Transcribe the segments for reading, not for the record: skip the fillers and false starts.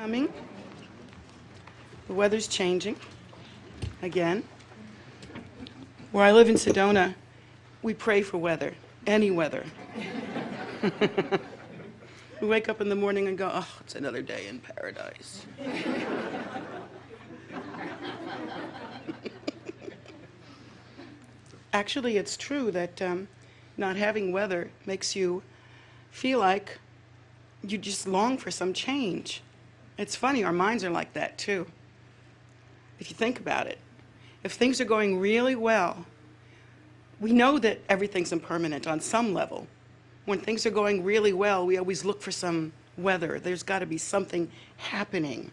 coming. The weather's changing again. Where I live in Sedona, we pray for weather, any weather. We wake up in the morning and go, oh, it's another day in paradise. Actually, it's true that not having weather makes you feel like you just long for some change. It's funny, our minds are like that too. If you think about it, if things are going really well, we know that everything's impermanent on some level. When things are going really well, we always look for some weather. There's got to be something happening.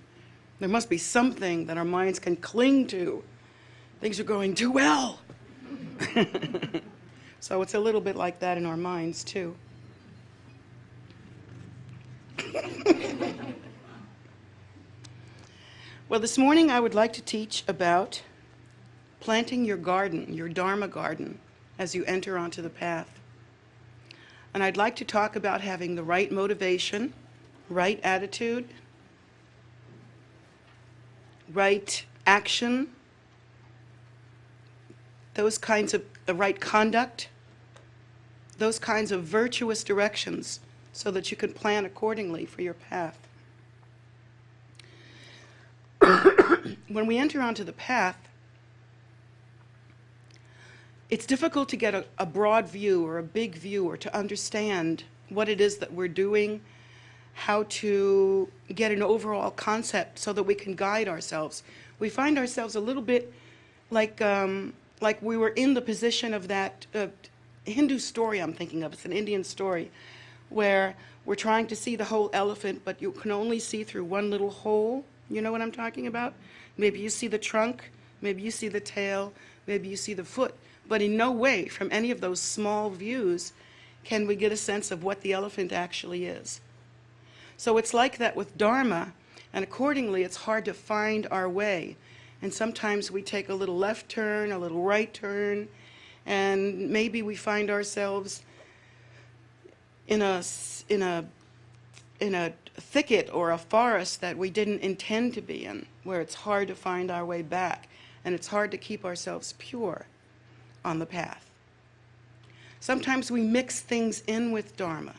There must be something that our minds can cling to. Things are going too well. So it's a little bit like that in our minds too. Well, this morning I would like to teach about planting your garden, your Dharma garden, as you enter onto the path. And I'd like to talk about having the right motivation, right attitude, right action, those kinds of the right conduct, those kinds of virtuous directions so that you can plan accordingly for your path. When we enter onto the path, it's difficult to get a broad view or a big view or to understand what it is that we're doing, how to get an overall concept so that we can guide ourselves. We find ourselves a little bit like we were in the position of that Hindu story I'm thinking of. It's an Indian story where we're trying to see the whole elephant, but you can only see through one little hole. You know what I'm talking about? Maybe you see the trunk, maybe you see the tail, maybe you see the foot. But in no way from any of those small views can we get a sense of what the elephant actually is. So it's like that with Dharma, and accordingly it's hard to find our way. And sometimes we take a little left turn, a little right turn, and maybe we find ourselves in a thicket or a forest that we didn't intend to be in, where it's hard to find our way back, and it's hard to keep ourselves pure on the path. Sometimes we mix things in with Dharma.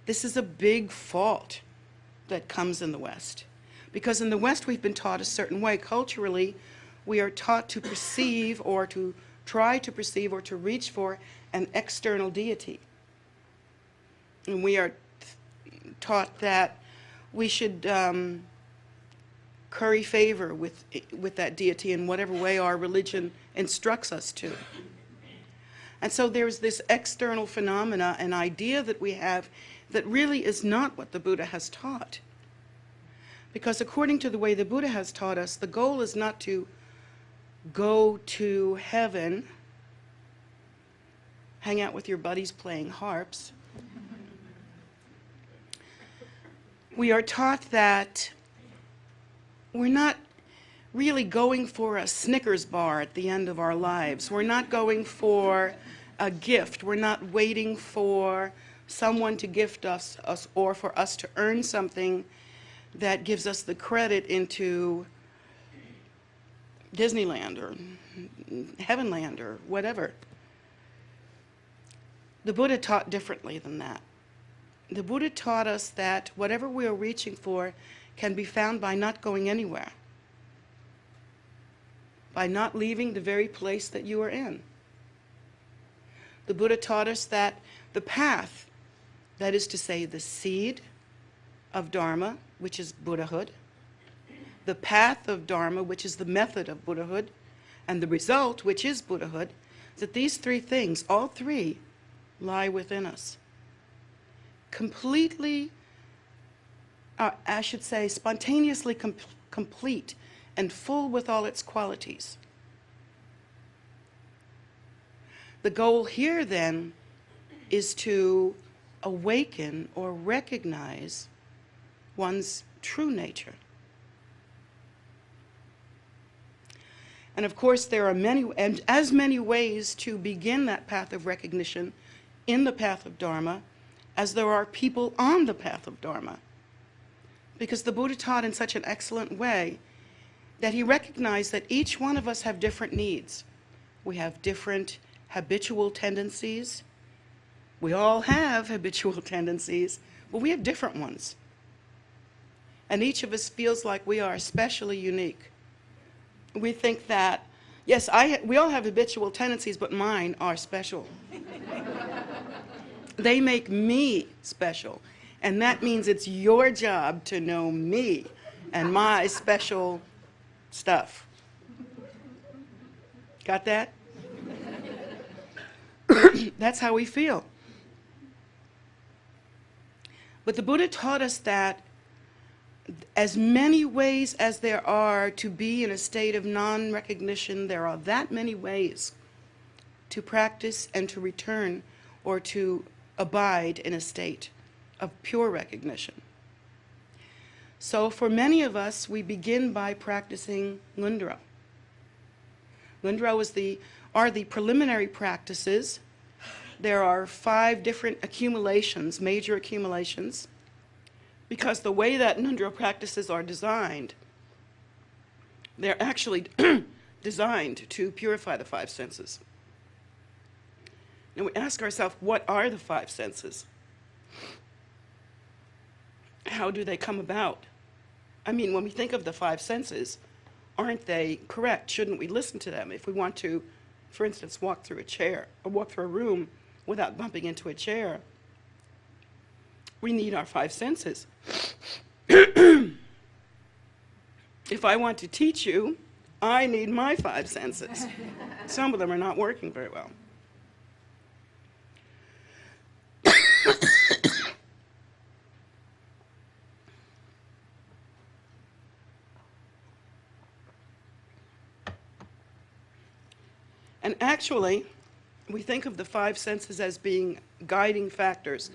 This is a big fault that comes in the West. Because in the West we've been taught a certain way. Culturally, we are taught to perceive or to try to perceive or to reach for an external deity. And we are taught that we should curry favor with that deity in whatever way our religion instructs us to. And so there's this external phenomena, an idea that we have that really is not what the Buddha has taught. Because according to the way the Buddha has taught us, the goal is not to go to heaven, hang out with your buddies playing harps. We are taught that we're not really going for a Snickers bar at the end of our lives. We're not going for a gift. We're not waiting for someone to gift us or for us to earn something that gives us the credit into Disneyland or Heavenland or whatever. The Buddha taught differently than that. The Buddha taught us that whatever we are reaching for can be found by not going anywhere, by not leaving the very place that you are in. The Buddha taught us that the path, that is to say the seed of Dharma, which is Buddhahood, the path of Dharma, which is the method of Buddhahood, and the result, which is Buddhahood, that these three things, all three, lie within us. Completely, I should say, spontaneously complete and full with all its qualities. The goal here, then, is to awaken or recognize one's true nature. And of course, there are as many ways to begin that path of recognition in the path of Dharma as there are people on the path of Dharma. because the Buddha taught in such an excellent way that he recognized that each one of us have different needs. We have different habitual tendencies. We all have habitual tendencies, but we have different ones. And each of us feels like we are especially unique. We think that, yes, we all have habitual tendencies, but mine are special. They make me special. And that means it's your job to know me and my special stuff. Got that? That's how we feel. But the Buddha taught us that as many ways as there are to be in a state of non-recognition, there are that many ways to practice and to return or to abide in a state of pure recognition. So for many of us, we begin by practicing Lundra. Lundra are the preliminary practices. There are 5 different accumulations, major accumulations, because the way that Lundra practices are designed, they're actually designed to purify the 5 senses. And we ask ourselves, what are the 5 senses? How do they come about? I mean, when we think of the 5 senses, aren't they correct? Shouldn't we listen to them? If we want to, for instance, walk through a chair or walk through a room without bumping into a chair, we need our 5 senses. If I want to teach you, I need my 5 senses. Some of them are not working very well. And actually, we think of the 5 senses as being guiding factors,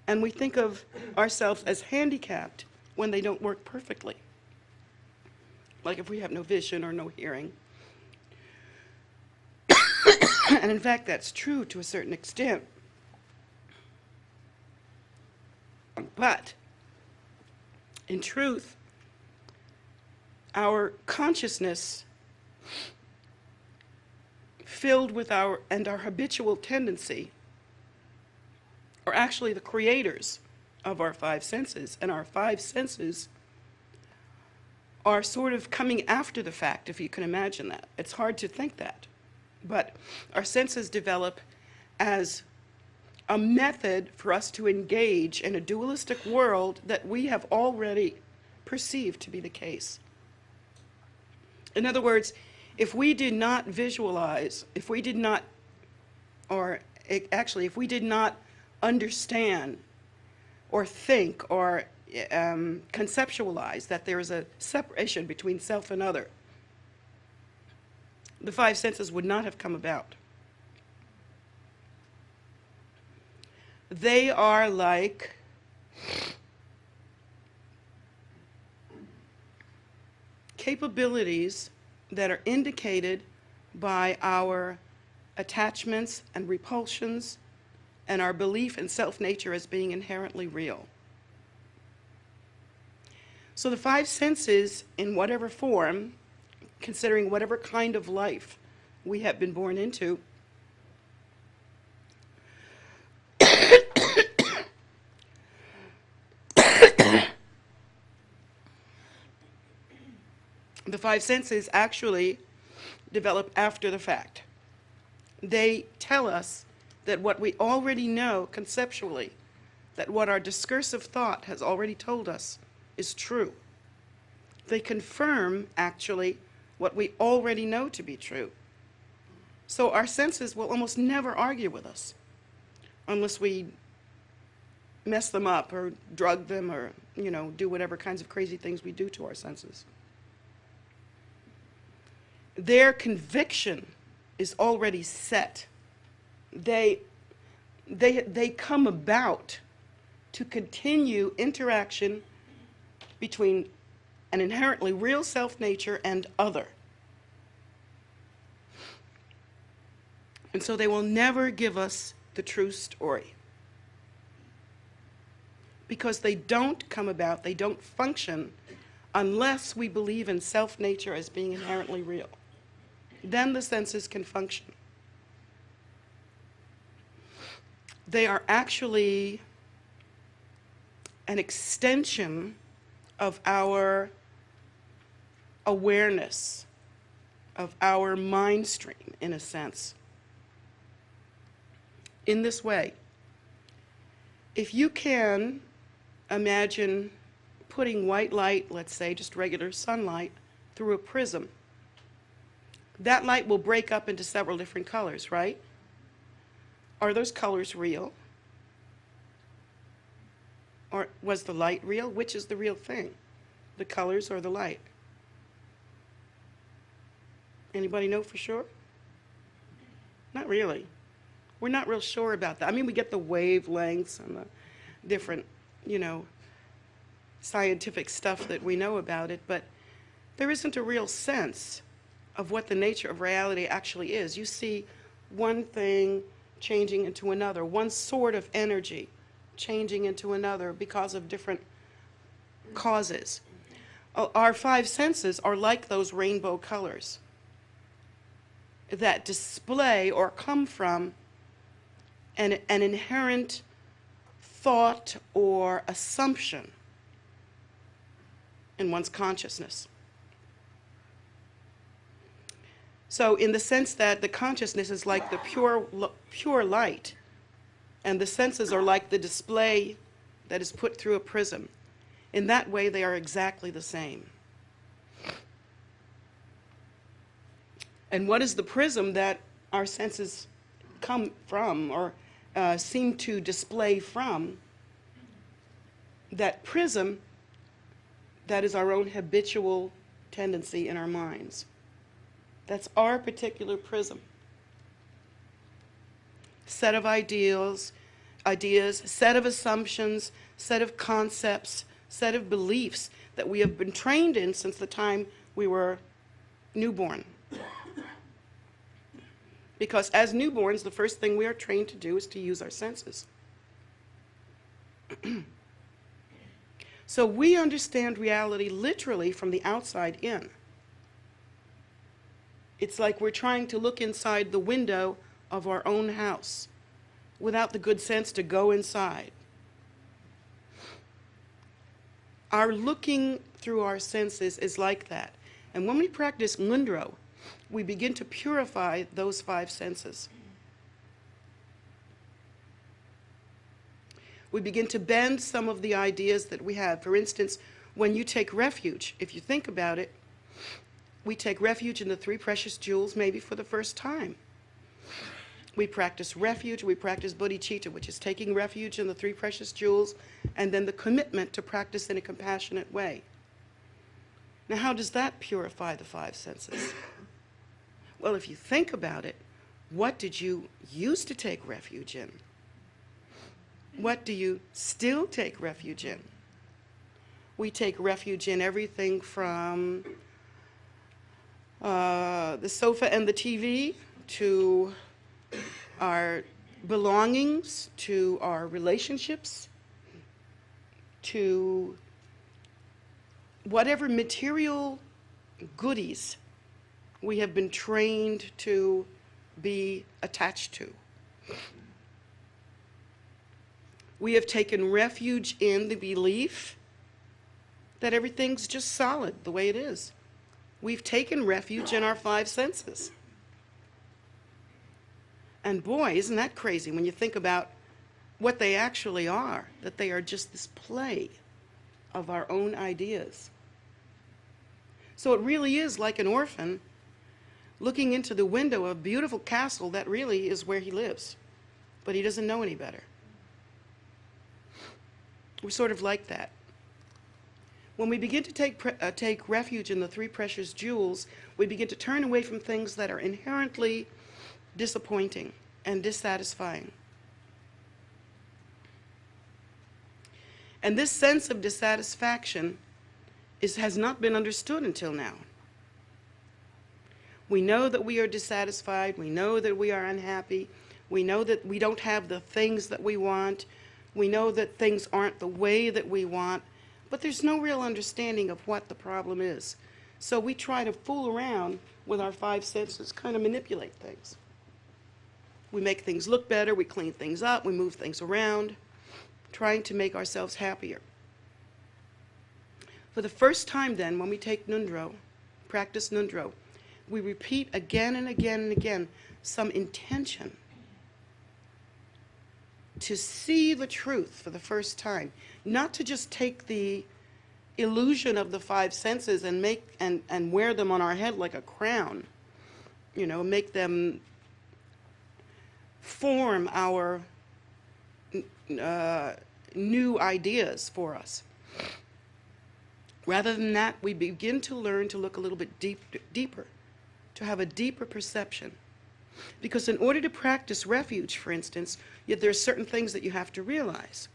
and we think of ourselves as handicapped when they don't work perfectly. Like if we have no vision or no hearing. And in fact, that's true to a certain extent. But in truth, our consciousness filled with our habitual tendency are actually the creators of our 5 senses, and our 5 senses are sort of coming after the fact, if you can imagine that. It's hard to think that, but our senses develop as a method for us to engage in a dualistic world that we have already perceived to be the case. In other words, if we did not visualize, if we did not understand or think or conceptualize that there is a separation between self and other, the 5 senses would not have come about. They are like capabilities that are indicated by our attachments and repulsions and our belief in self-nature as being inherently real. So the 5 senses, in whatever form, considering whatever kind of life we have been born into, the 5 senses actually develop after the fact. They tell us that what we already know conceptually, that what our discursive thought has already told us is true. They confirm, actually, what we already know to be true. So our senses will almost never argue with us unless we mess them up or drug them or, do whatever kinds of crazy things we do to our senses. Their conviction is already set. They come about to continue interaction between an inherently real self-nature and other. And so they will never give us the true story. because they don't come about, they don't function unless we believe in self-nature as being inherently real. Then the senses can function. They are actually an extension of our awareness, of our mind stream, in a sense. In this way, if you can imagine putting white light, let's say just regular sunlight, through a prism, that light will break up into several different colors, right? Are those colors real? Or was the light real? Which is the real thing? The colors or the light? Anybody know for sure? Not really. We're not real sure about that. I mean, we get the wavelengths and the different, scientific stuff that we know about it, but there isn't a real sense of what the nature of reality actually is. You see one thing changing into another, one sort of energy changing into another because of different causes. Our five senses are like those rainbow colors that display or come from an inherent thought or assumption in one's consciousness. So in the sense that the consciousness is like the pure light, and the senses are like the display that is put through a prism. In that way, they are exactly the same. And what is the prism that our senses come from or seem to display from? That prism, that is our own habitual tendency in our minds. That's our particular prism. Set of ideas, set of assumptions, set of concepts, set of beliefs that we have been trained in since the time we were newborn. Because as newborns, the first thing we are trained to do is to use our senses. So we understand reality literally from the outside in. It's like we're trying to look inside the window of our own house without the good sense to go inside. Our looking through our senses is like that. And when we practice Ngundro, we begin to purify those five senses. We begin to bend some of the ideas that we have. For instance, when you take refuge, if you think about it, we take refuge in the three precious jewels maybe for the first time. We practice refuge, we practice bodhicitta, which is taking refuge in the three precious jewels, and then the commitment to practice in a compassionate way. Now, how does that purify the five senses? Well, if you think about it, what did you used to take refuge in? What do you still take refuge in? We take refuge in everything from the sofa and the TV to our belongings, to our relationships, to whatever material goodies we have been trained to be attached to. We have taken refuge in the belief that everything's just solid the way it is. We've taken refuge in our five senses. And boy, isn't that crazy when you think about what they actually are, that they are just this play of our own ideas. So it really is like an orphan looking into the window of a beautiful castle that really is where he lives, but he doesn't know any better. We're sort of like that. When we begin to take refuge in the three precious jewels, we begin to turn away from things that are inherently disappointing and dissatisfying. And this sense of dissatisfaction has not been understood until now. We know that we are dissatisfied. We know that we are unhappy. We know that we don't have the things that we want. We know that things aren't the way that we want, but there's no real understanding of what the problem is. So we try to fool around with our five senses, kind of manipulate things. We make things look better, we clean things up, we move things around, trying to make ourselves happier. For the first time then, when we take Nundro, practice Nundro, we repeat again and again and again some intention to see the truth for the first time, not to just take the illusion of the five senses and make and wear them on our head like a crown, make them form our new ideas for us. Rather than that, we begin to learn to look a little bit deeper, to have a deeper perception. Because in order to practice refuge, for instance, there are certain things that you have to realize.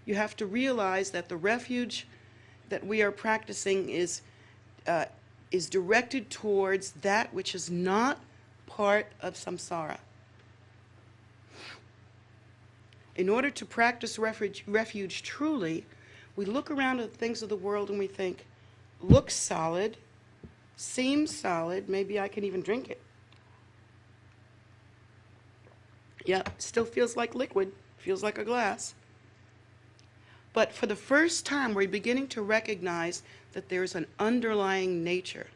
You have to realize that the refuge that we are practicing is directed towards that which is not part of samsara. In order to practice refuge truly, we look around at the things of the world and we think, looks solid, seems solid, maybe I can even drink it. Yep, still feels like liquid, feels like a glass. But for the first time, we're beginning to recognize that there's an underlying nature.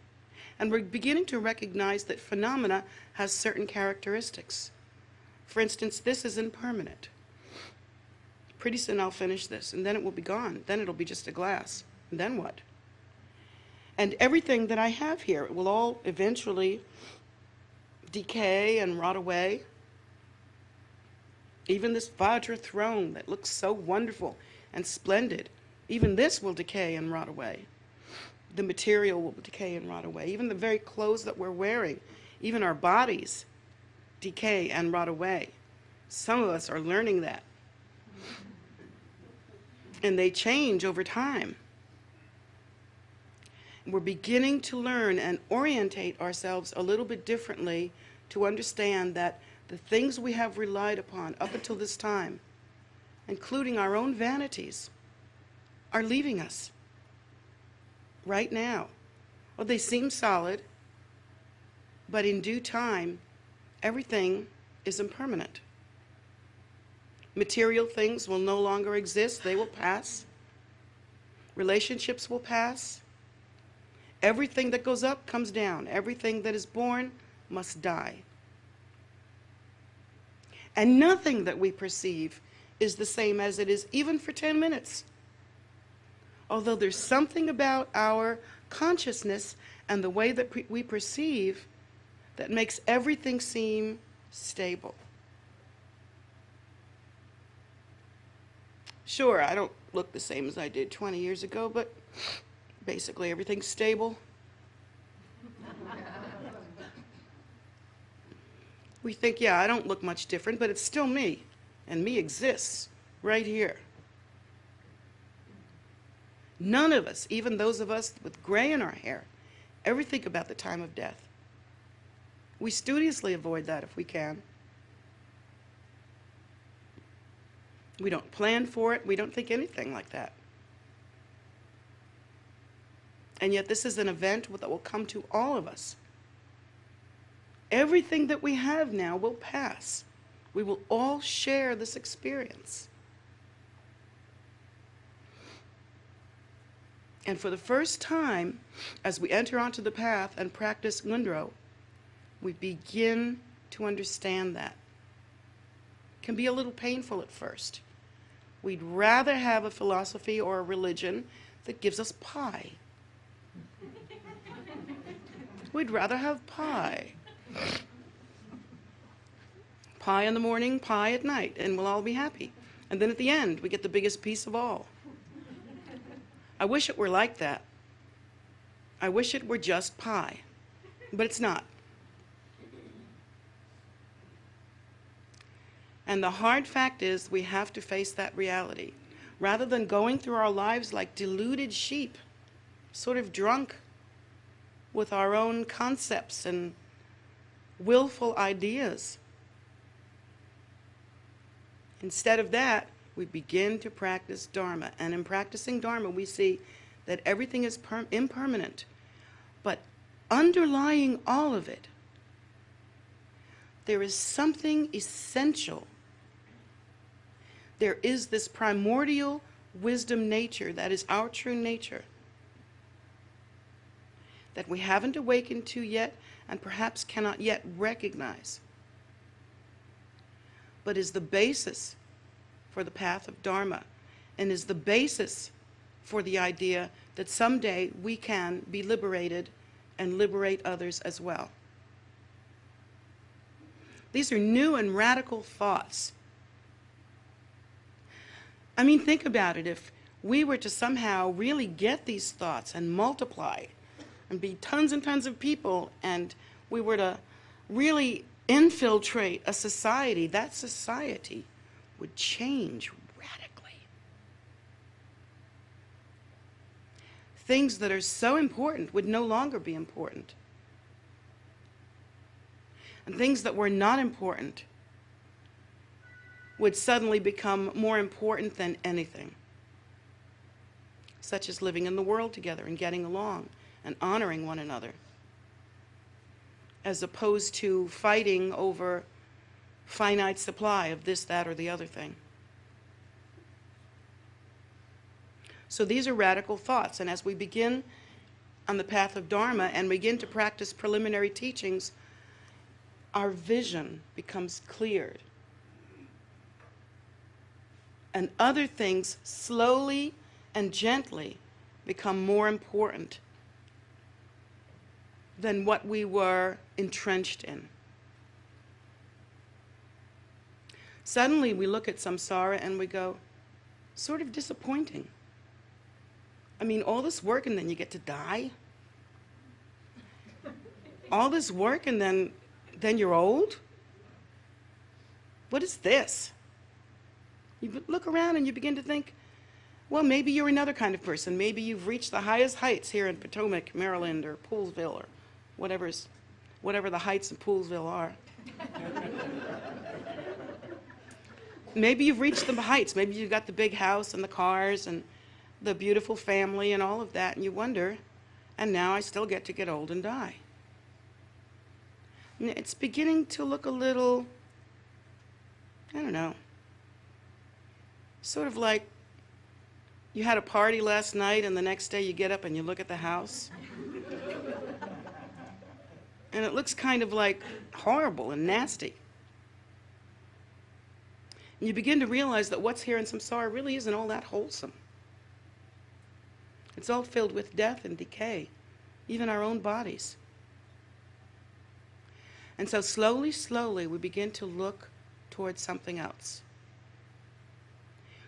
And we're beginning to recognize that phenomena has certain characteristics. For instance, this is impermanent. Pretty soon I'll finish this, and then it will be gone. Then it'll be just a glass. And then what? And everything that I have here, it will all eventually decay and rot away. Even this Vajra throne that looks so wonderful and splendid, even this will decay and rot away. The material will decay and rot away. Even the very clothes that we're wearing, even our bodies decay and rot away. Some of us are learning that. And they change over time. We're beginning to learn and orientate ourselves a little bit differently to understand that the things we have relied upon up until this time, including our own vanities, are leaving us right now. Well, they seem solid, but in due time, everything is impermanent. Material things will no longer exist. They will pass. Relationships will pass. Everything that goes up comes down. Everything that is born must die. And nothing that we perceive is the same as it is even for 10 minutes. Although there's something about our consciousness and the way that we perceive that makes everything seem stable. Sure, I don't look the same as I did 20 years ago, but basically everything's stable. We think, yeah, I don't look much different, but it's still me, and me exists right here. None of us, even those of us with gray in our hair, ever think about the time of death. We studiously avoid that if we can. We don't plan for it. We don't think anything like that. And yet this is an event that will come to all of us. Everything that we have now will pass. We will all share this experience. And for the first time, as we enter onto the path and practice Ngundro, we begin to understand that. It can be a little painful at first. We'd rather have a philosophy or a religion that gives us pie. We'd rather have pie. Pie in the morning, pie at night, and we'll all be happy. And then at the end, we get the biggest piece of all. I wish it were like that. I wish it were just pie, but it's not. And the hard fact is we have to face that reality. Rather than going through our lives like deluded sheep, sort of drunk with our own concepts and willful ideas. Instead of that, we begin to practice Dharma. And in practicing Dharma, we see that everything is impermanent. But underlying all of it, there is something essential. There is this primordial wisdom nature that is our true nature that we haven't awakened to yet and perhaps cannot yet recognize, but is the basis for the path of Dharma and is the basis for the idea that someday we can be liberated and liberate others as well. These are new and radical thoughts. I mean, think about it. If we were to somehow really get these thoughts and multiply and be tons and tons of people, and we were to really infiltrate a society, that society would change radically. Things that are so important would no longer be important. And things that were not important would suddenly become more important than anything, such as living in the world together and getting along and honoring one another, as opposed to fighting over finite supply of this, that, or the other thing. So these are radical thoughts, and as we begin on the path of Dharma and begin to practice preliminary teachings, our vision becomes cleared. And other things slowly and gently become more important than what we were entrenched in. Suddenly we look at samsara and we go, sort of disappointing. I mean, all this work and then you get to die? All this work and then you're old? What is this? You look around and you begin to think, well, maybe you're another kind of person. Maybe you've reached the highest heights here in Potomac, Maryland, or Poolsville, or whatever the heights in Poolsville are. Maybe you've reached the heights. Maybe you've got the big house and the cars and the beautiful family and all of that, and you wonder, and now I still get to get old and die. And it's beginning to look a little, I don't know, sort of like you had a party last night and the next day you get up and you look at the house. And it looks kind of like horrible and nasty. And you begin to realize that what's here in samsara really isn't all that wholesome. It's all filled with death and decay, even our own bodies. And so slowly, slowly, we begin to look towards something else.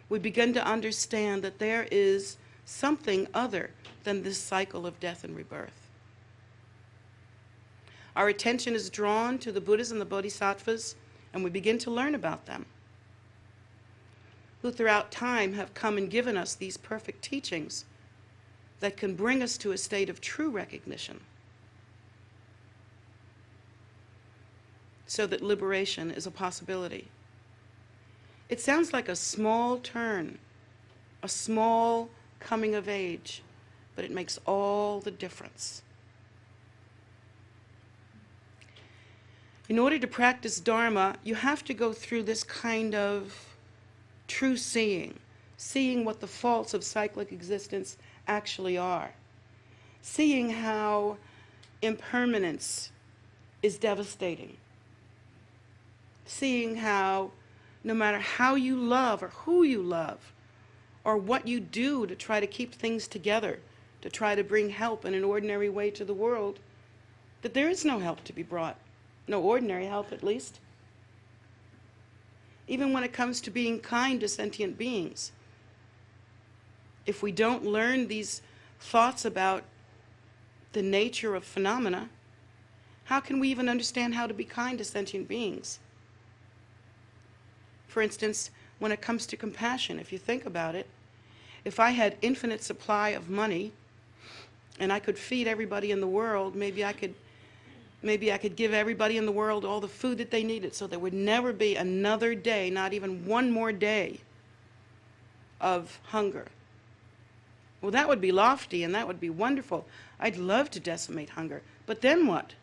We begin to understand that there is something other than this cycle of death and rebirth. Our attention is drawn to the Buddhas and the Bodhisattvas, and we begin to learn about them, who throughout time have come and given us these perfect teachings that can bring us to a state of true recognition, so that liberation is a possibility. It sounds like a small turn, a small coming of age, but it makes all the difference. In order to practice Dharma, you have to go through this kind of true seeing what the faults of cyclic existence actually are, seeing how impermanence is devastating, seeing how no matter how you love or who you love or what you do to try to keep things together, to try to bring help in an ordinary way to the world, that there is no help to be brought, no ordinary help at least. Even when it comes to being kind to sentient beings, if we don't learn these thoughts about the nature of phenomena, how can we even understand how to be kind to sentient beings? For instance, when it comes to compassion, if you think about it, if I had infinite supply of money and I could feed everybody in the world, maybe I could give everybody in the world all the food that they needed, so there would never be another day, not even one more day, of hunger. Well, that would be lofty and that would be wonderful. I'd love to decimate hunger. But then what?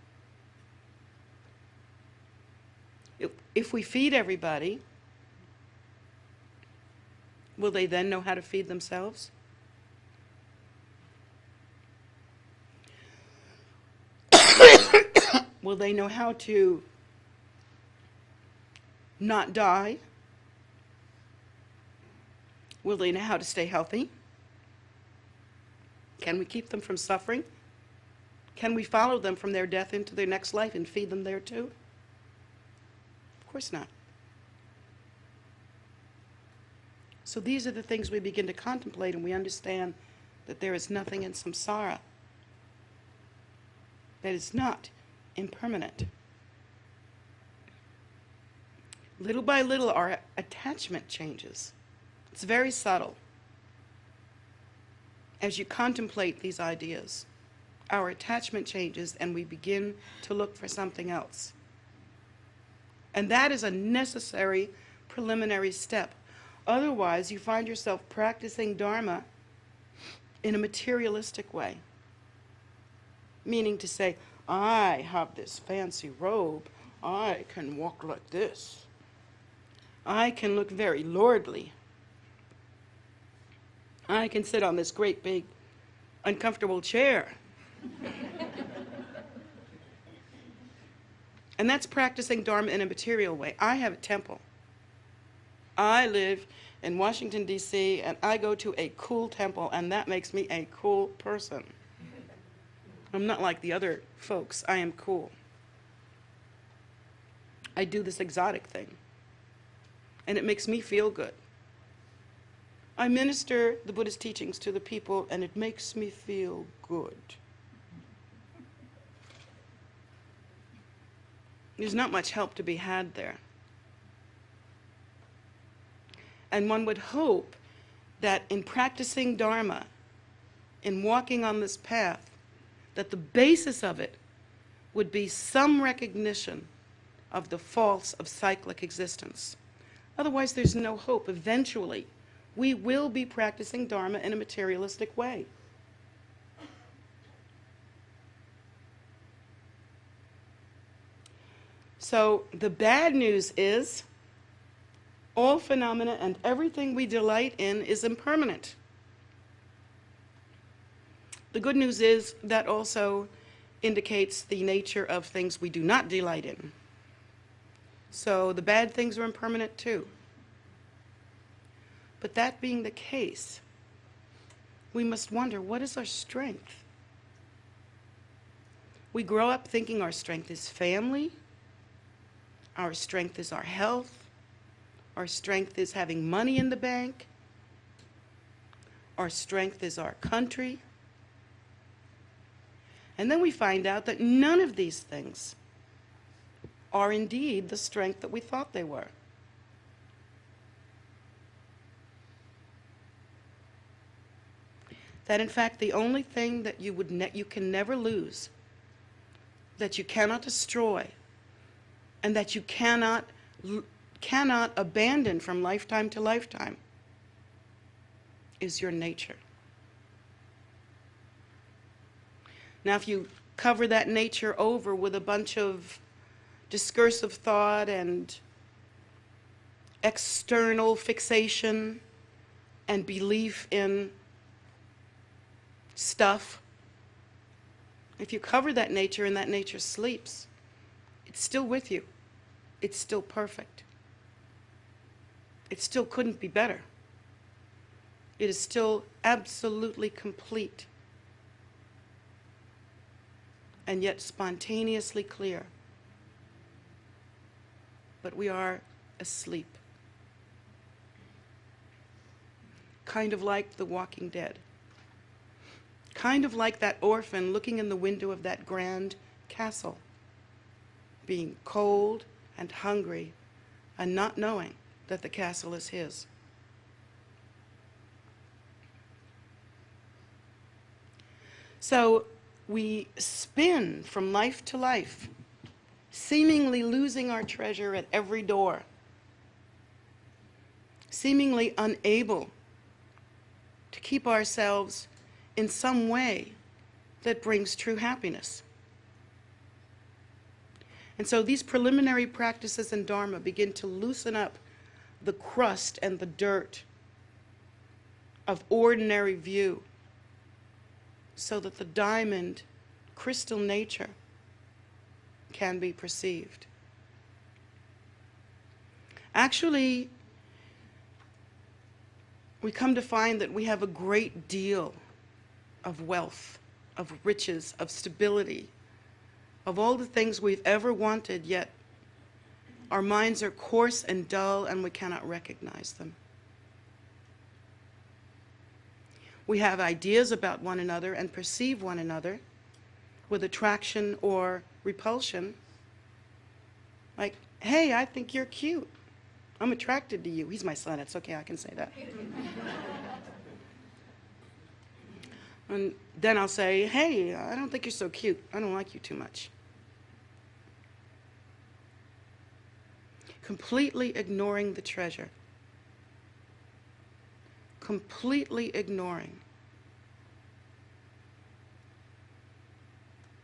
If we feed everybody, will they then know how to feed themselves? Will they know how to not die? Will they know how to stay healthy? Can we keep them from suffering? Can we follow them from their death into their next life and feed them there too? Of course not. So these are the things we begin to contemplate, and we understand that there is nothing in samsara that is not impermanent. Little by little, our attachment changes. It's very subtle. As you contemplate these ideas, our attachment changes and we begin to look for something else. And that is a necessary preliminary step. Otherwise, you find yourself practicing Dharma in a materialistic way. Meaning to say, I have this fancy robe. I can walk like this. I can look very lordly. I can sit on this great big uncomfortable chair. And that's practicing Dharma in a material way. I have a temple. I live in Washington, D.C., and I go to a cool temple, and that makes me a cool person. I'm not like the other folks. I am cool. I do this exotic thing, and it makes me feel good. I minister the Buddhist teachings to the people, and it makes me feel good. There's not much help to be had there. And one would hope that in practicing Dharma, in walking on this path, that the basis of it would be some recognition of the false of cyclic existence. Otherwise, there's no hope. Eventually, we will be practicing Dharma in a materialistic way. So the bad news is all phenomena and everything we delight in is impermanent. The good news is that also indicates the nature of things we do not delight in. So the bad things are impermanent too. But that being the case, we must wonder, what is our strength? We grow up thinking our strength is family, our strength is our health, our strength is having money in the bank, our strength is our country. And then we find out that none of these things are indeed the strength that we thought they were. That in fact the only thing that you can never lose, that you cannot destroy, and that you cannot abandon from lifetime to lifetime is your nature. Now, if you cover that nature over with a bunch of discursive thought and external fixation and belief in stuff, if you cover that nature and that nature sleeps, it's still with you. It's still perfect. It still couldn't be better. It is still absolutely complete and yet spontaneously clear. But we are asleep. Kind of like the Walking Dead. Kind of like that orphan looking in the window of that grand castle, being cold and hungry and not knowing that the castle is his. So we spin from life to life, seemingly losing our treasure at every door, seemingly unable to keep ourselves in some way that brings true happiness. And so these preliminary practices in Dharma begin to loosen up the crust and the dirt of ordinary view so that the diamond crystal nature can be perceived. Actually, we come to find that we have a great deal of wealth, of riches, of stability, of all the things we've ever wanted, yet our minds are coarse and dull and we cannot recognize them. We have ideas about one another and perceive one another with attraction or repulsion. Like, hey, I think you're cute. I'm attracted to you. He's my son. It's okay, I can say that. And then I'll say, hey, I don't think you're so cute. I don't like you too much. Completely ignoring the treasure. Completely ignoring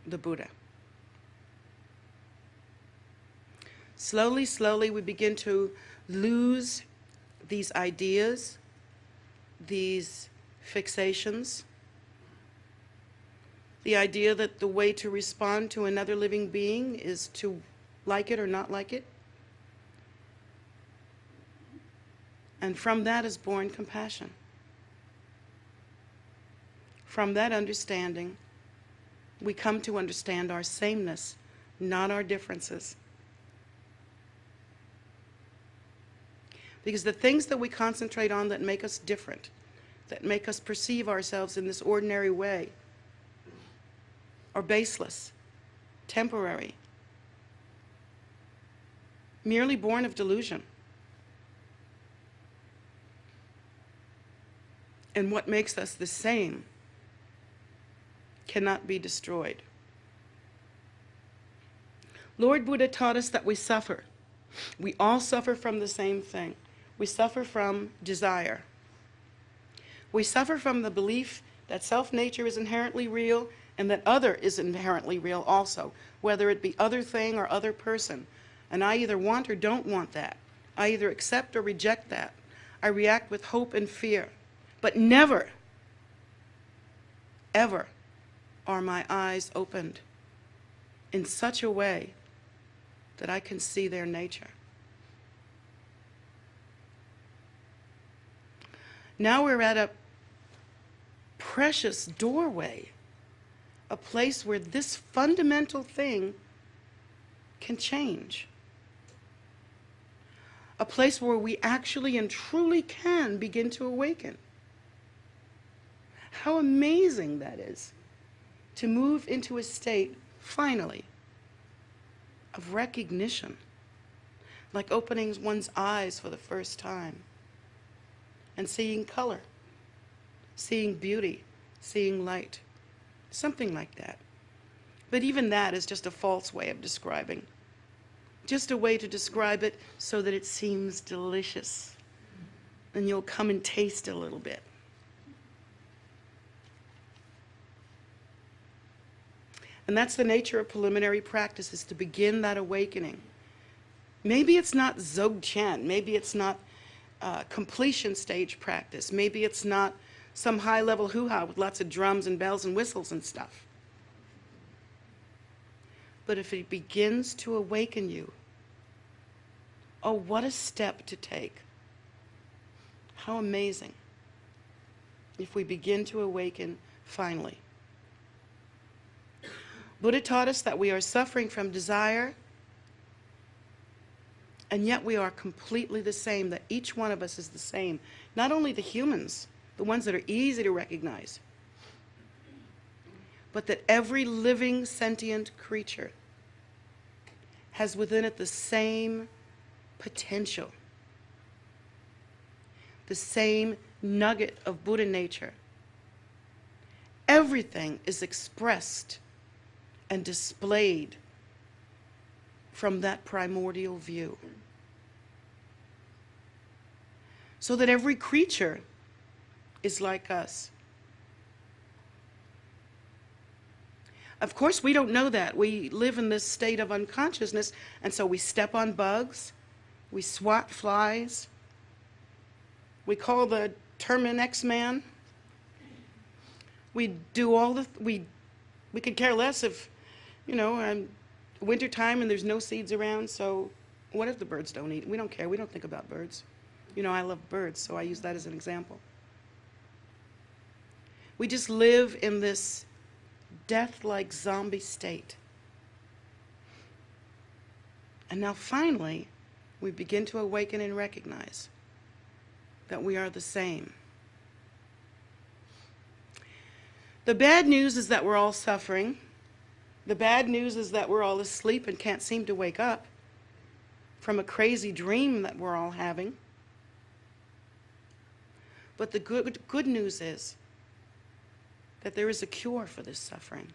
the Buddha. Slowly, slowly, we begin to lose these ideas, these fixations, the idea that the way to respond to another living being is to like it or not like it. And from that is born compassion. From that understanding, we come to understand our sameness, not our differences. Because the things that we concentrate on that make us different, that make us perceive ourselves in this ordinary way, are baseless, temporary, merely born of delusion. And what makes us the same cannot be destroyed. Lord Buddha taught us that we suffer. We all suffer from the same thing. We suffer from desire. We suffer from the belief that self-nature is inherently real and that other is inherently real also, whether it be other thing or other person. And I either want or don't want that. I either accept or reject that. I react with hope and fear. But never, ever are my eyes opened in such a way that I can see their nature. Now we're at a precious doorway, a place where this fundamental thing can change. A place where we actually and truly can begin to awaken. How amazing that is, to move into a state, finally, of recognition, like opening one's eyes for the first time and seeing color, seeing beauty, seeing light, something like that. But even that is just a false way of describing, just a way to describe it so that it seems delicious, and you'll come and taste a little bit. And that's the nature of preliminary practice, is to begin that awakening. Maybe it's not Dzogchen, maybe it's not completion stage practice, maybe it's not some high-level hoo-ha with lots of drums and bells and whistles and stuff. But if it begins to awaken you, oh, what a step to take. How amazing if we begin to awaken finally. Buddha taught us that we are suffering from desire, and yet we are completely the same, that each one of us is the same. Not only the humans, the ones that are easy to recognize, but that every living sentient creature has within it the same potential, the same nugget of Buddha nature. Everything is expressed and displayed from that primordial view. So that every creature is like us. Of course, we don't know that. We live in this state of unconsciousness, and so we step on bugs, we swat flies, we call the Terminex man. We do all the, we could care less if, wintertime and there's no seeds around, so what if the birds don't eat? We don't care. We don't think about birds. I love birds, so I use that as an example. We just live in this death-like zombie state. And now finally, we begin to awaken and recognize that we are the same. The bad news is that we're all suffering. The bad news is that we're all asleep and can't seem to wake up from a crazy dream that we're all having. But the good news is that there is a cure for this suffering.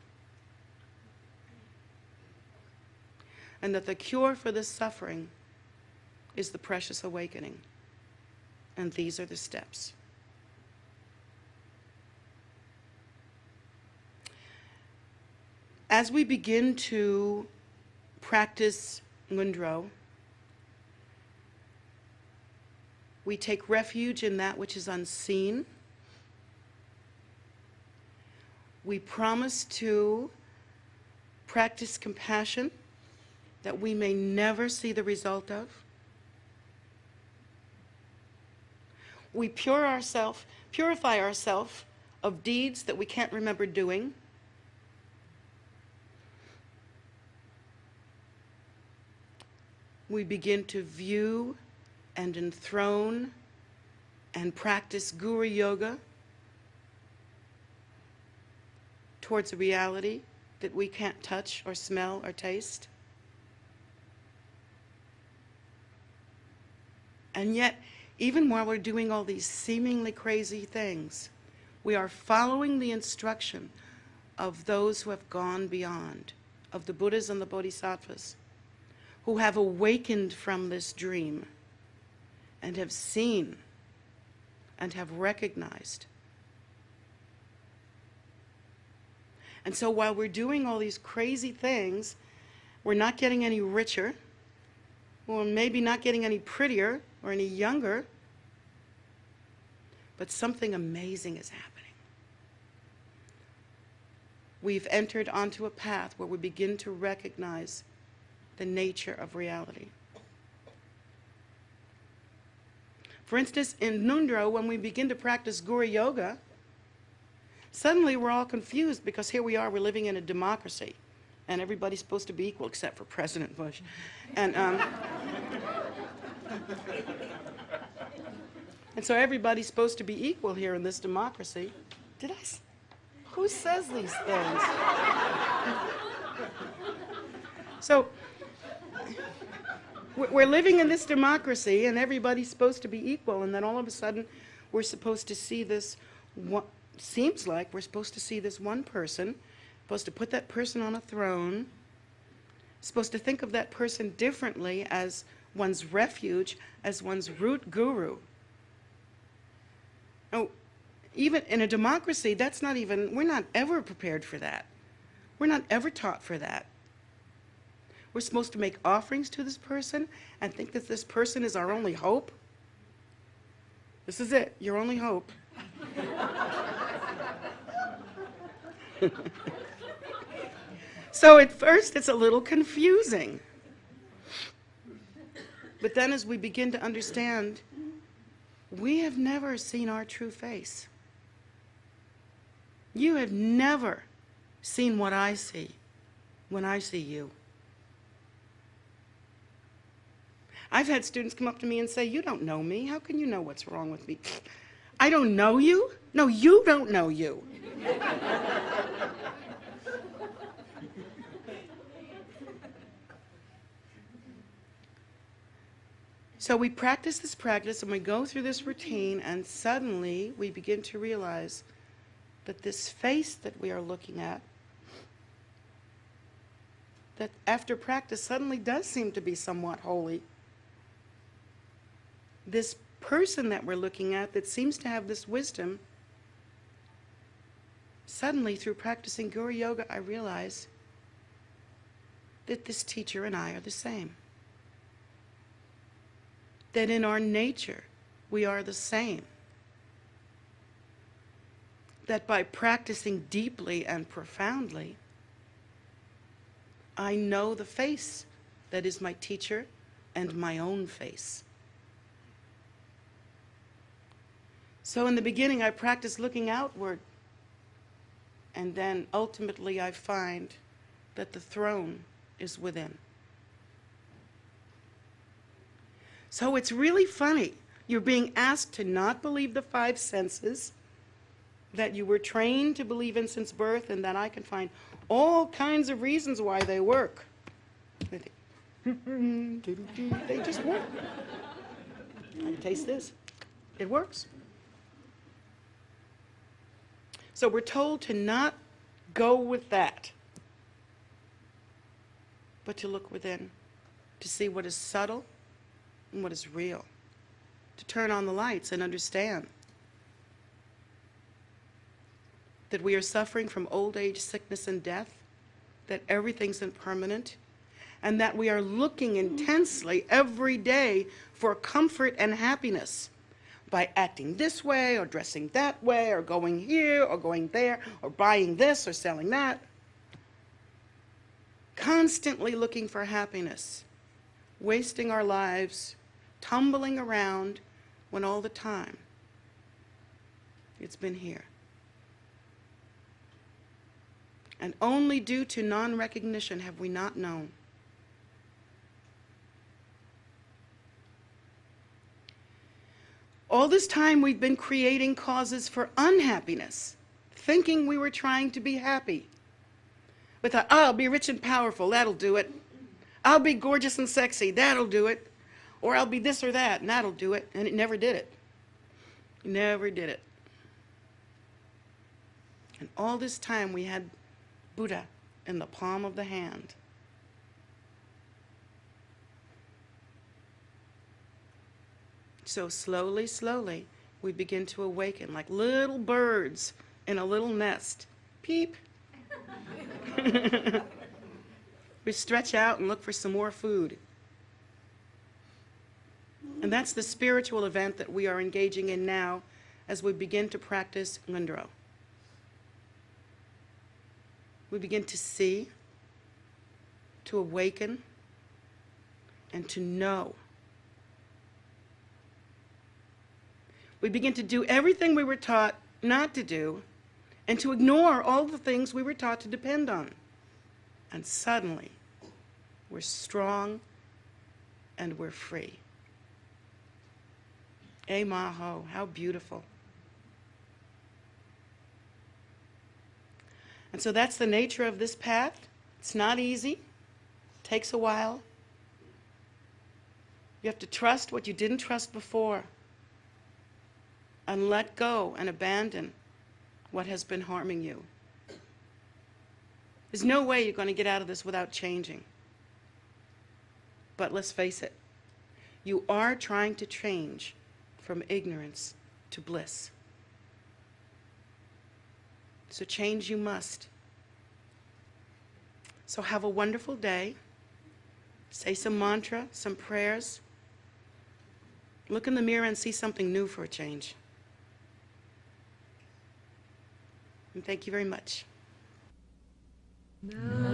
And that the cure for this suffering is the precious awakening. And these are the steps. As we begin to practice Ngundro, we take refuge in that which is unseen. We promise to practice compassion that we may never see the result of. We purify ourselves of deeds that we can't remember doing. We begin to view and enthrone and practice Guru Yoga towards a reality that we can't touch or smell or taste. And yet, even while we're doing all these seemingly crazy things, we are following the instruction of those who have gone beyond, of the Buddhas and the Bodhisattvas, who have awakened from this dream and have seen and have recognized. And so while we're doing all these crazy things, we're not getting any richer, or maybe not getting any prettier or any younger, but something amazing is happening. We've entered onto a path where we begin to recognize the nature of reality. For instance, in Ngundro, when we begin to practice Guru Yoga, suddenly we're all confused because here we are, we're living in a democracy, and everybody's supposed to be equal except for President Bush. And so everybody's supposed to be equal here in this democracy. Who says these things? So we're living in this democracy, and everybody's supposed to be equal, and then all of a sudden we're supposed to see this, seems like we're supposed to see this one person, supposed to put that person on a throne, supposed to think of that person differently as one's refuge, as one's root guru. Oh, even in a democracy, we're not ever prepared for that. We're not ever taught for that. We're supposed to make offerings to this person and think that this person is our only hope. This is it, your only hope. So at first it's a little confusing. But then as we begin to understand, we have never seen our true face. You have never seen what I see when I see you. I've had students come up to me and say, "You don't know me. How can you know what's wrong with me?" I don't know you? No, you don't know you. So we practice this practice and we go through this routine, and suddenly we begin to realize that this face that we are looking at, that after practice suddenly does seem to be somewhat holy. This person that we're looking at that seems to have this wisdom Suddenly, through practicing Guru Yoga, I realize that this teacher and I are the same. That in our nature, we are the same. That by practicing deeply and profoundly, I know the face that is my teacher and my own face. So in the beginning, I practiced looking outward, and then ultimately I find that the throne is within. So it's really funny. You're being asked to not believe the five senses that you were trained to believe in since birth, and that I can find all kinds of reasons why they work. They just work. I taste this. It works. So we're told to not go with that, but to look within, to see what is subtle and what is real, to turn on the lights and understand that we are suffering from old age, sickness, and death, that everything's impermanent, and that we are looking intensely every day for comfort and happiness by acting this way or dressing that way or going here or going there or buying this or selling that. Constantly looking for happiness, wasting our lives, tumbling around when all the time it's been here. And only due to non-recognition have we not known. All this time we've been creating causes for unhappiness, thinking we were trying to be happy. We thought, I'll be rich and powerful, that'll do it. I'll be gorgeous and sexy, that'll do it. Or I'll be this or that, and that'll do it. And it never did it. It never did it. And all this time we had Buddha in the palm of the hand. So slowly, slowly, we begin to awaken like little birds in a little nest. Peep. We stretch out and look for some more food. And that's the spiritual event that we are engaging in now as we begin to practice Ngondro. We begin to see, to awaken, and to know. We begin to do everything we were taught not to do, and to ignore all the things we were taught to depend on. And suddenly, we're strong and we're free. Eh maho, how beautiful. And so that's the nature of this path. It's not easy. It takes a while. You have to trust what you didn't trust before, and let go and abandon what has been harming you. There's no way you're going to get out of this without changing. But let's face it, you are trying to change from ignorance to bliss. So change you must. So have a wonderful day. Say some mantra, some prayers. Look in the mirror and see something new for a change. And thank you very much. No.